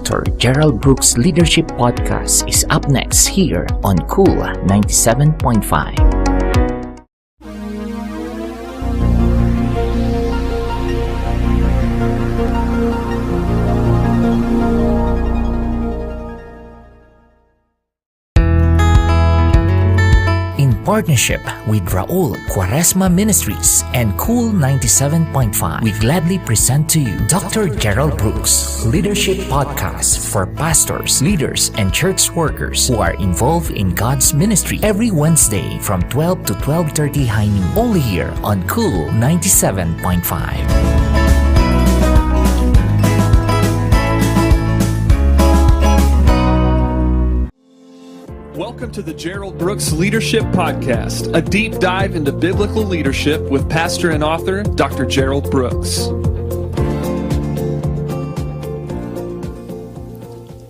Dr. Gerald Brooks' Leadership Podcast is up next here on Cool 97.5. Partnership with Raul Quaresma Ministries and Cool 97.5, we gladly present to you Dr. Gerald Brooks' Leadership Podcast for pastors, leaders, and church workers who are involved in God's ministry every Wednesday from 12 to 12:30 high noon, only here on Cool 97.5. Welcome to the Gerald Brooks Leadership Podcast, a deep dive into biblical leadership with pastor and author Dr. Gerald Brooks.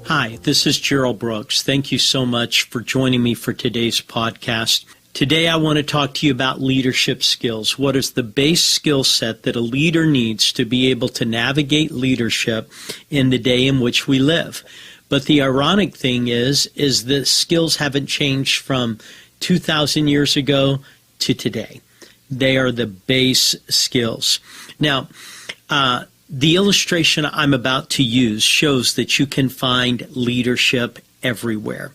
Hi, this is Gerald Brooks. Thank you so much for joining me for today's podcast. Today I want to talk to you about leadership skills. What is the base skill set that a leader needs to be able to navigate leadership in the day in which we live? But the ironic thing is the skills haven't changed from 2,000 years ago to today. They are the base skills. Now, the illustration I'm about to use shows that you can find leadership everywhere.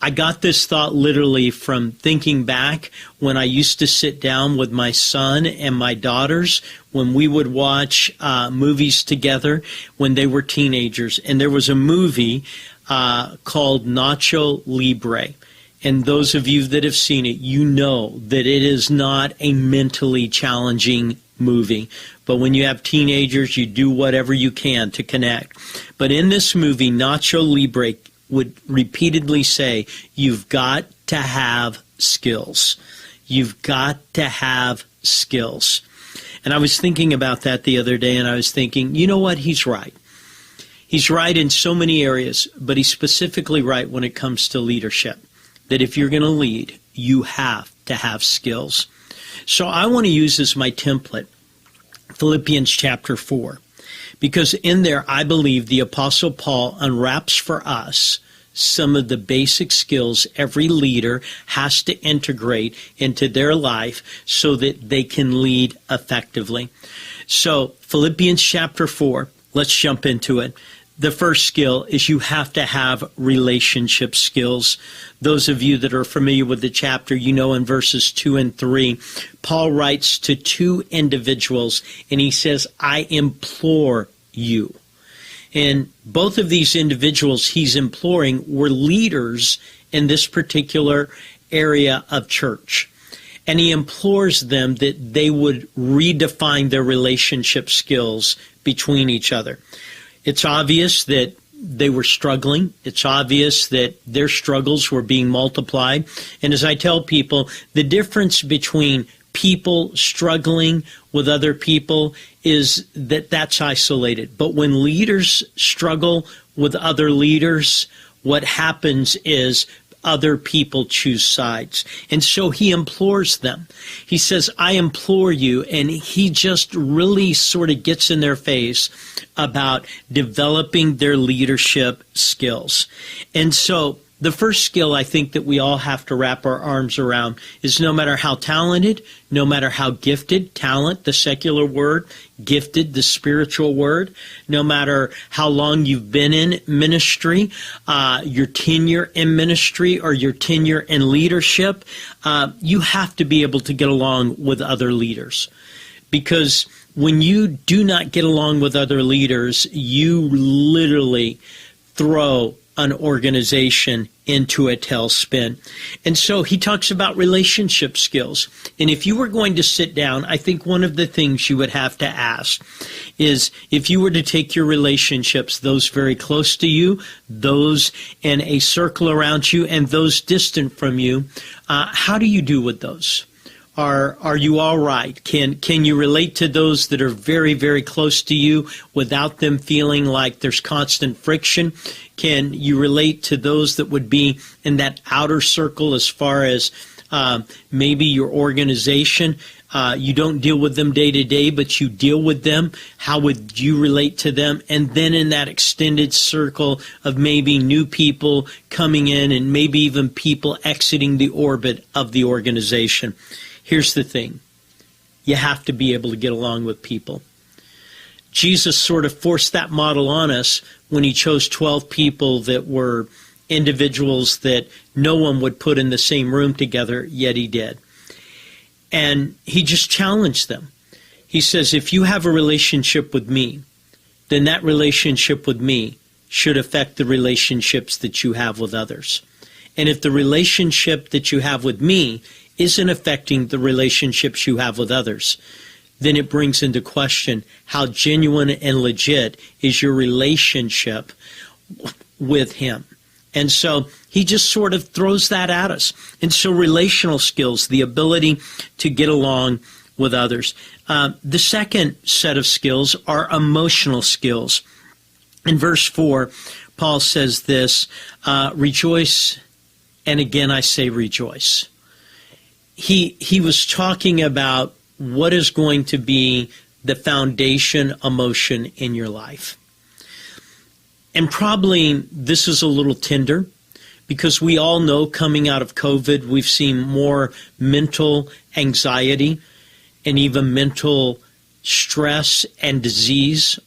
I got this thought literally from thinking back when I used to sit down with my son and my daughters when we would watch movies together when they were teenagers. And there was a movie called Nacho Libre. And those of you that have seen it, you know that it is not a mentally challenging movie. But when you have teenagers, you do whatever you can to connect. But in this movie, Nacho Libre would repeatedly say, you've got to have skills. You've got to have skills. And I was thinking about that the other day, and I was thinking, you know what? He's right. He's right in so many areas, but he's specifically right when it comes to leadership, that if you're going to lead, you have to have skills. So I want to use as my template Philippians chapter 4. Because in there, I believe the Apostle Paul unwraps for us some of the basic skills every leader has to integrate into their life so that they can lead effectively. So Philippians chapter 4, let's jump into it. The first skill is you have to have relationship skills. Those of you that are familiar with the chapter, you know in verses 2 and 3, Paul writes to two individuals, and he says, I implore you. And both of these individuals he's imploring were leaders in this particular area of church. And he implores them that they would redefine their relationship skills between each other. It's obvious that they were struggling. It's obvious that their struggles were being multiplied. And as I tell people, the difference between people struggling with other people is that that's isolated. But when leaders struggle with other leaders, what happens is other people choose sides. And so he implores them. He says, I implore you, and he just really sort of gets in their face about developing their leadership skills. And so the first skill I think that we all have to wrap our arms around is no matter how talented, no matter how gifted, talent, the secular word, gifted, the spiritual word, no matter how long you've been in ministry, your tenure in ministry or your tenure in leadership, you have to be able to get along with other leaders. Because when you do not get along with other leaders, you literally throw an organization into a tailspin. And so he talks about relationship skills. And if you were going to sit down, I think one of the things you would have to ask is if you were to take your relationships, those very close to you, those in a circle around you, and those distant from you, how do you do with those? Are you all right? Can you relate to those that are very, very close to you without them feeling like there's constant friction? Can you relate to those that would be in that outer circle as far as maybe your organization? You don't deal with them day to day, but you deal with them. How would you relate to them? And then in that extended circle of maybe new people coming in and maybe even people exiting the orbit of the organization. Here's the thing. You have to be able to get along with people. Jesus sort of forced that model on us when he chose 12 people that were individuals that no one would put in the same room together, yet he did. And he just challenged them. He says, if you have a relationship with me, then that relationship with me should affect the relationships that you have with others. And if the relationship that you have with me isn't affecting the relationships you have with others, then it brings into question how genuine and legit is your relationship with him. And so he just sort of throws that at us. And so relational skills, the ability to get along with others. The second set of skills are emotional skills. In verse 4, Paul says this, rejoice, and again I say rejoice. He was talking about what is going to be the foundation emotion in your life. And probably this is a little tender because we all know coming out of COVID, we've seen more mental anxiety and even mental stress and disease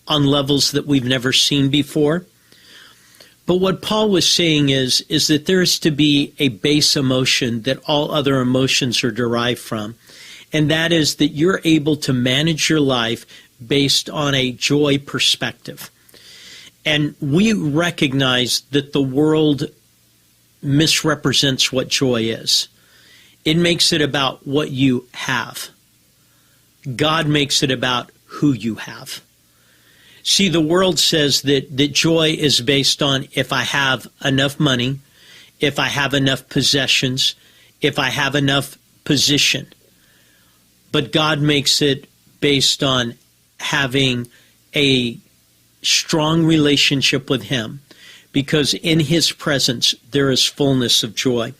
on levels that we've never seen before. But what Paul was saying is that there is to be a base emotion that all other emotions are derived from. And that is that you're able to manage your life based on a joy perspective. And we recognize that the world misrepresents what joy is. It makes it about what you have. God makes it about who you have. See, the world says that joy is based on if I have enough money, if I have enough possessions, if I have enough position. But God makes it based on having a strong relationship with him, because in his presence there is fullness of joy.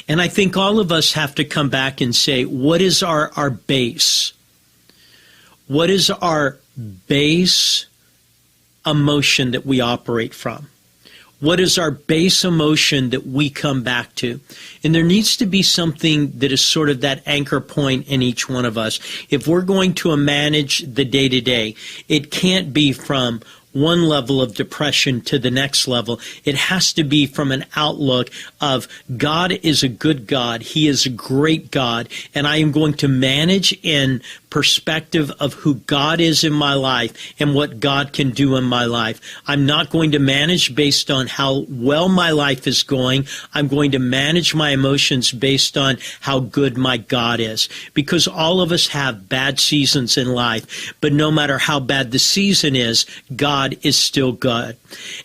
And I think all of us have to come back and say, what is our base? What is our base emotion that we operate from? What is our base emotion that we come back to? And there needs to be something that is sort of that anchor point in each one of us. If we're going to manage the day-to-day, it can't be from one level of depression to the next level. It has to be from an outlook of God is a good God. He is a great God. And I am going to manage in perspective of who God is in my life and what God can do in my life. I'm not going to manage based on how well my life is going. I'm going to manage my emotions based on how good my God is. Because all of us have bad seasons in life. But no matter how bad the season is, God is still good.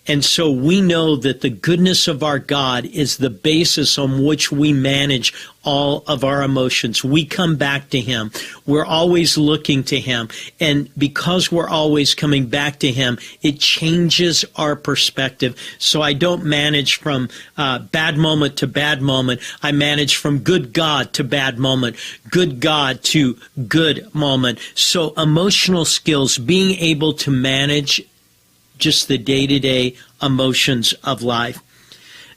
And so we know that the goodness of our God is the basis on which we manage all of our emotions. We come back to him. We're always looking to him. And because we're always coming back to him, it changes our perspective. So I don't manage from bad moment to bad moment. I manage from good God to bad moment, good God to good moment. So emotional skills, being able to manage just the day-to-day emotions of life.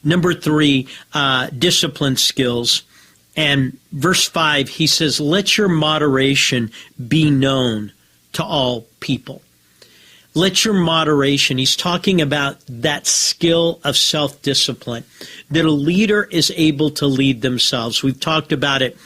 Number 3, discipline skills. And verse 5, he says, let your moderation be known to all people. Let your moderation, he's talking about that skill of self-discipline, that a leader is able to lead themselves. We've talked about it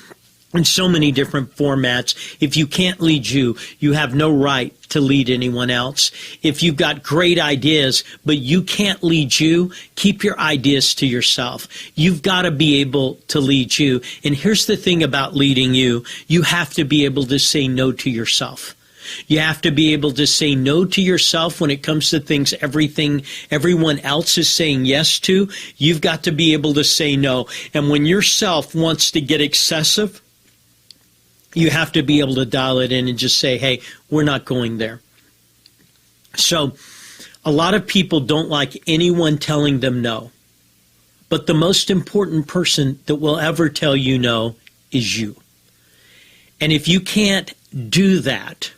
in so many different formats. If you can't lead you, you have no right to lead anyone else. If you've got great ideas, but you can't lead you, keep your ideas to yourself. You've got to be able to lead you. And here's the thing about leading you. You have to be able to say no to yourself. You have to be able to say no to yourself when it comes to things everyone else is saying yes to. You've got to be able to say no. And when yourself wants to get excessive, you have to be able to dial it in and just say, hey, we're not going there. So a lot of people don't like anyone telling them no. But the most important person that will ever tell you no is you. And if you can't do that,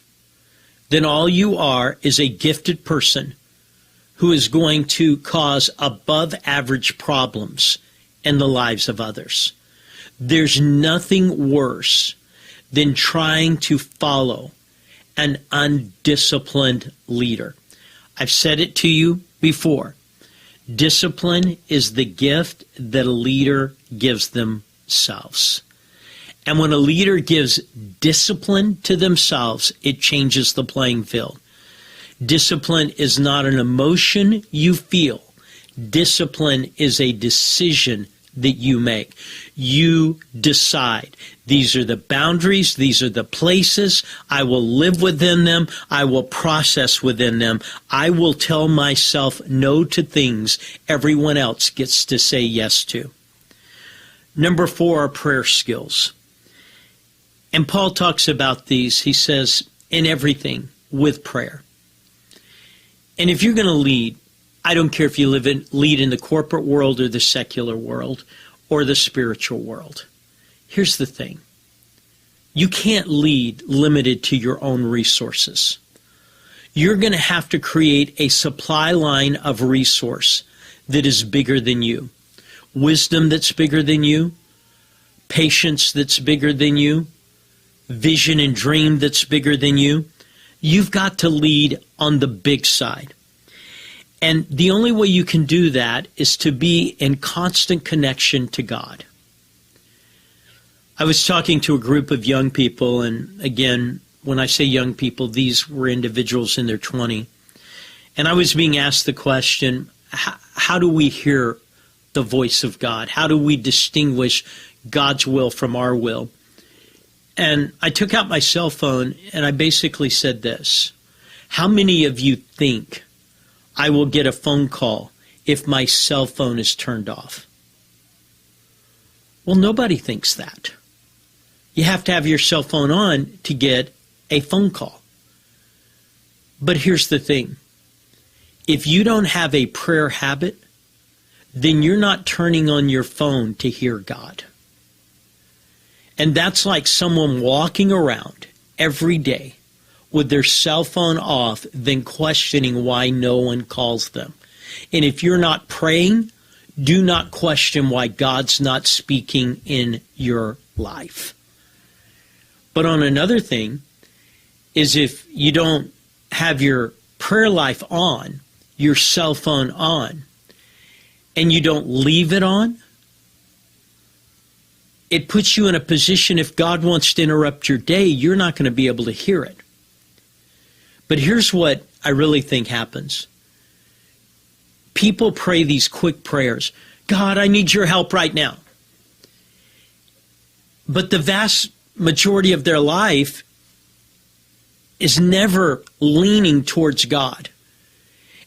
then all you are is a gifted person who is going to cause above average problems in the lives of others. There's nothing worse than trying to follow an undisciplined leader. I've said it to you before. Discipline is the gift that a leader gives themselves. And when a leader gives discipline to themselves, it changes the playing field. Discipline is not an emotion you feel. Discipline is a decision that you make. You decide. These are the boundaries. These are the places. I will live within them. I will process within them. I will tell myself no to things everyone else gets to say yes to. Number 4 are prayer skills. And Paul talks about these. He says, in everything with prayer. And if you're going to lead, I don't care if you lead in the corporate world or the secular world or the spiritual world. Here's the thing. You can't lead limited to your own resources. You're going to have to create a supply line of resource that is bigger than you. Wisdom that's bigger than you. Patience that's bigger than you. Vision and dream that's bigger than you. You've got to lead on the big side. And the only way you can do that is to be in constant connection to God. I was talking to a group of young people, and again, when I say young people, these were individuals in their 20s. And I was being asked the question, how do we hear the voice of God? How do we distinguish God's will from our will? And I took out my cell phone and I basically said this. How many of you think I will get a phone call if my cell phone is turned off? Well, nobody thinks that. You have to have your cell phone on to get a phone call. But here's the thing. If you don't have a prayer habit, then you're not turning on your phone to hear God. And that's like someone walking around every day with their cell phone off, then questioning why no one calls them. And if you're not praying, do not question why God's not speaking in your life. But on another thing is if you don't have your prayer life on, your cell phone on, and you don't leave it on, it puts you in a position if God wants to interrupt your day, you're not going to be able to hear it. But here's what I really think happens. People pray these quick prayers. God, I need your help right now. But the vast majority of their life is never leaning towards God.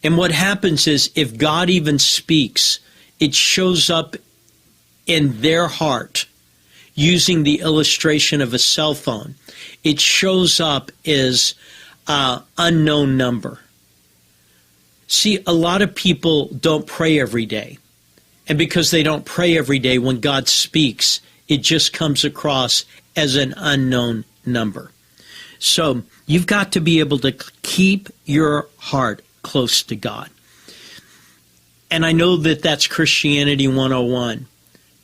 And what happens is if God even speaks, it shows up in their heart. Using the illustration of a cell phone, it shows up as an unknown number. See, a lot of people don't pray every day. And because they don't pray every day, when God speaks, it just comes across as an unknown number. So you've got to be able to keep your heart close to God. And I know that that's Christianity 101,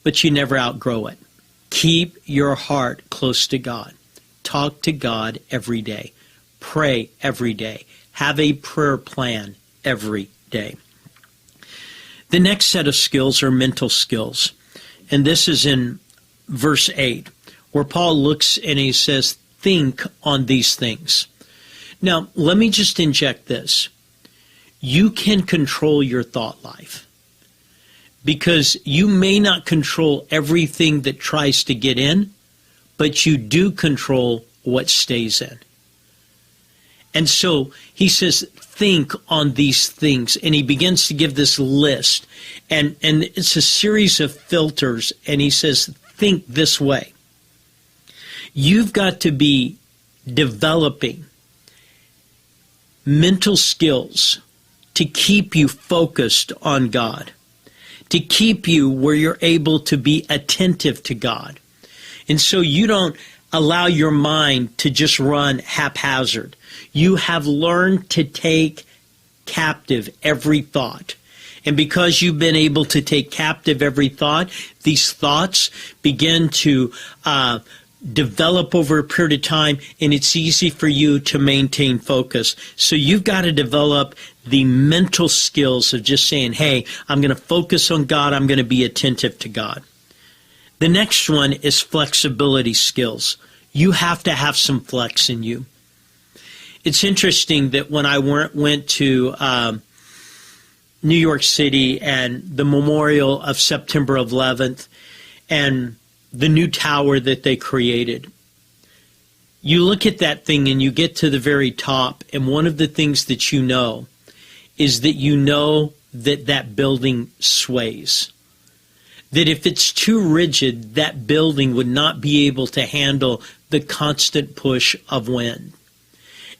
but you never outgrow it. Keep your heart close to God. Talk to God every day. Pray every day. Have a prayer plan every day. The next set of skills are mental skills. And this is in verse 8, where Paul looks and he says, think on these things. Now, let me just inject this. You can control your thought life. Because you may not control everything that tries to get in, but you do control what stays in. And so he says, think on these things. And he begins to give this list. And it's a series of filters. And he says, think this way. You've got to be developing mental skills to keep you focused on God. To keep you where you're able to be attentive to God. And so you don't allow your mind to just run haphazard. You have learned to take captive every thought. And because you've been able to take captive every thought, these thoughts begin to develop over a period of time, and it's easy for you to maintain focus. So you've got to develop the mental skills of just saying, hey, I'm going to focus on God. I'm going to be attentive to God. The next one is flexibility skills. You have to have some flex in you. It's interesting that when I went to New York City and the memorial of September 11th and the new tower that they created, you look at that thing and you get to the very top, and one of the things that you know is that you know that that building sways. That if it's too rigid, that building would not be able to handle the constant push of wind.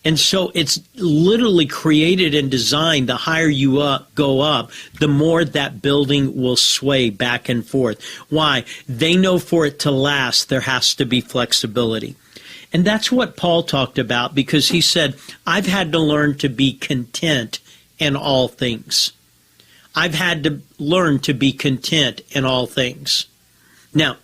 And so it's literally created and designed, the higher you go up, the more that building will sway back and forth. Why? They know for it to last, there has to be flexibility. And that's what Paul talked about, because he said, I've had to learn to be content in all things. I've had to learn to be content in all things. Now,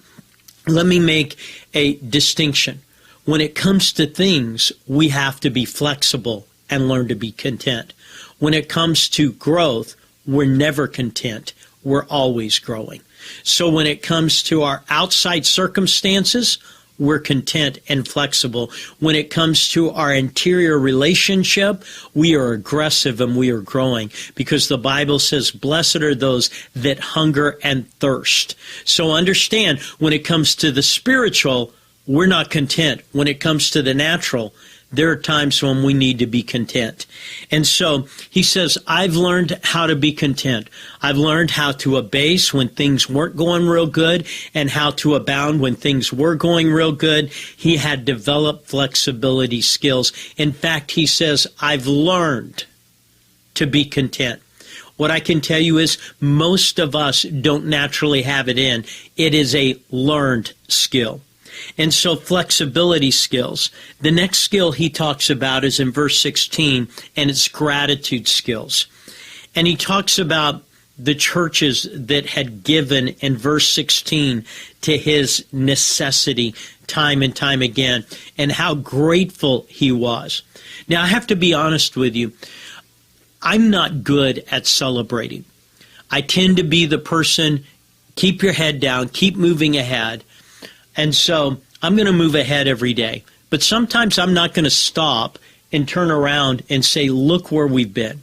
let me make a distinction. When it comes to things, we have to be flexible and learn to be content. When it comes to growth, we're never content. We're always growing. So when it comes to our outside circumstances, we're content and flexible. When it comes to our interior relationship, we are aggressive and we are growing, because the Bible says, blessed are those that hunger and thirst. So understand, when it comes to the spiritual, we're not content. When it comes to the natural, there are times when we need to be content. And so he says, I've learned how to be content. I've learned how to abase when things weren't going real good, and how to abound when things were going real good. He had developed flexibility skills. In fact, he says, I've learned to be content. What I can tell you is most of us don't naturally have it in. It is a learned skill. And so flexibility skills. The next skill he talks about is in verse 16, and it's gratitude skills. And he talks about the churches that had given in verse 16 to his necessity time and time again, and how grateful he was. Now, I have to be honest with you. I'm not good at celebrating. I tend to be the person, keep your head down, keep moving ahead. And so I'm going to move ahead every day. But sometimes I'm not going to stop and turn around and say, look where we've been.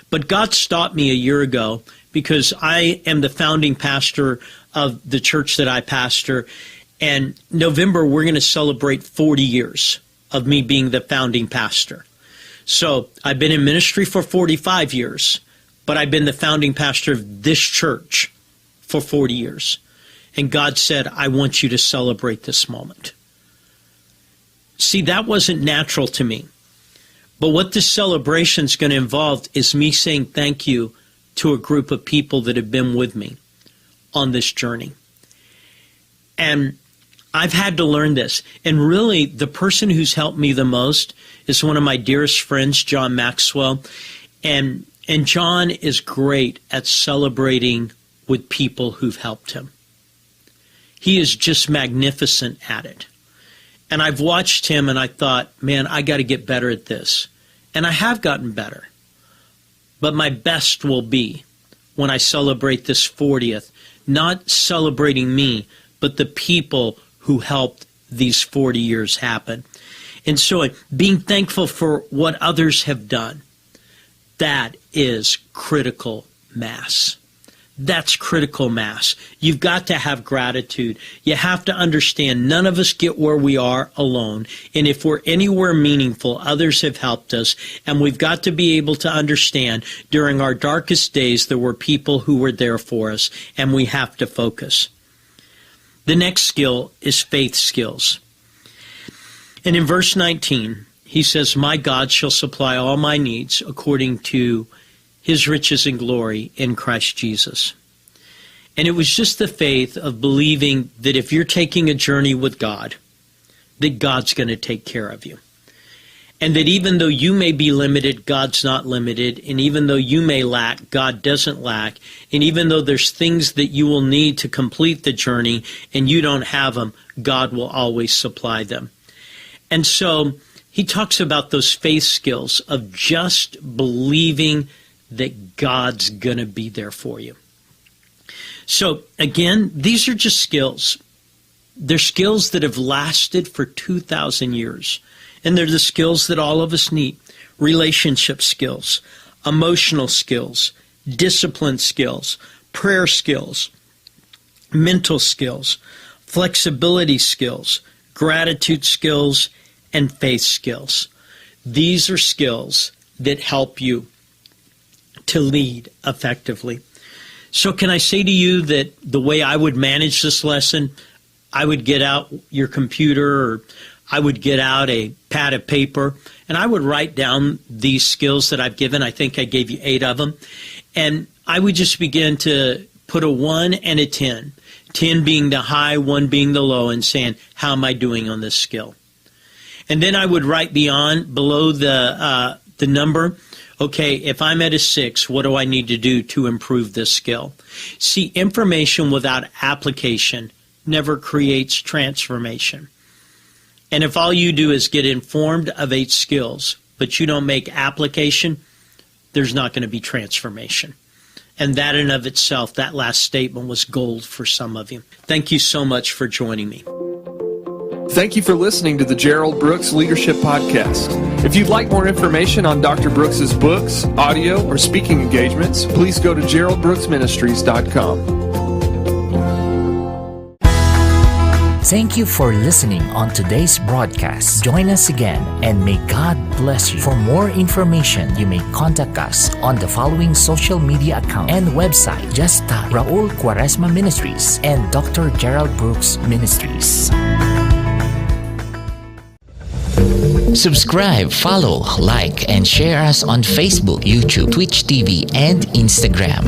But God stopped me a year ago, because I am the founding pastor of the church that I pastor. And November, we're going to celebrate 40 years of me being the founding pastor. So I've been in ministry for 45 years, but I've been the founding pastor of this church for 40 years. And God said, I want you to celebrate this moment. See, that wasn't natural to me. But what this celebration is going to involve is me saying thank you to a group of people that have been with me on this journey. And I've had to learn this. And really, the person who's helped me the most is one of my dearest friends, John Maxwell. And John is great at celebrating with people who've helped him. He is just magnificent at it. And I've watched him and I thought, man, I got to get better at this. And I have gotten better. But my best will be when I celebrate this 40th, not celebrating me, but the people who helped these 40 years happen. And so being thankful for what others have done, that is critical mass. That's critical mass. You've got to have gratitude. You have to understand none of us get where we are alone. And if we're anywhere meaningful, others have helped us. And we've got to be able to understand during our darkest days there were people who were there for us, and we have to focus. The next skill is faith skills. And in verse 19, he says, my God shall supply all my needs according to his riches and glory in Christ Jesus. And it was just the faith of believing that if you're taking a journey with God, that God's going to take care of you. And that even though you may be limited, God's not limited. And even though you may lack, God doesn't lack. And even though there's things that you will need to complete the journey and you don't have them, God will always supply them. And so he talks about those faith skills of just believing that God's going to be there for you. So again, these are just skills. They're skills that have lasted for 2,000 years. And they're the skills that all of us need. Relationship skills, emotional skills, discipline skills, prayer skills, mental skills, flexibility skills, gratitude skills, and faith skills. These are skills that help you to lead effectively. So can I say to you that the way I would manage this lesson, I would get out your computer, or I would get out a pad of paper, and I would write down these skills that I've given. I think I gave you 8 of them. And I would just begin to put a 1 and a 10. 10 being the high, 1 being the low, and saying, how am I doing on this skill? And then I would write below the number, okay, if I'm at a 6, what do I need to do to improve this skill? See, information without application never creates transformation. And if all you do is get informed of 8 skills, but you don't make application, there's not going to be transformation. And that in of itself, that last statement was gold for some of you. Thank you so much for joining me. Thank you for listening to the Gerald Brooks Leadership Podcast. If you'd like more information on Dr. Brooks's books, audio, or speaking engagements, please go to geraldbrooksministries.com. Thank you for listening on today's broadcast. Join us again, and may God bless you. For more information, you may contact us on the following social media account and website. Just type Raul Quaresma Ministries and Dr. Gerald Brooks Ministries. Subscribe, follow, like, and share us on Facebook, YouTube, Twitch TV, and Instagram.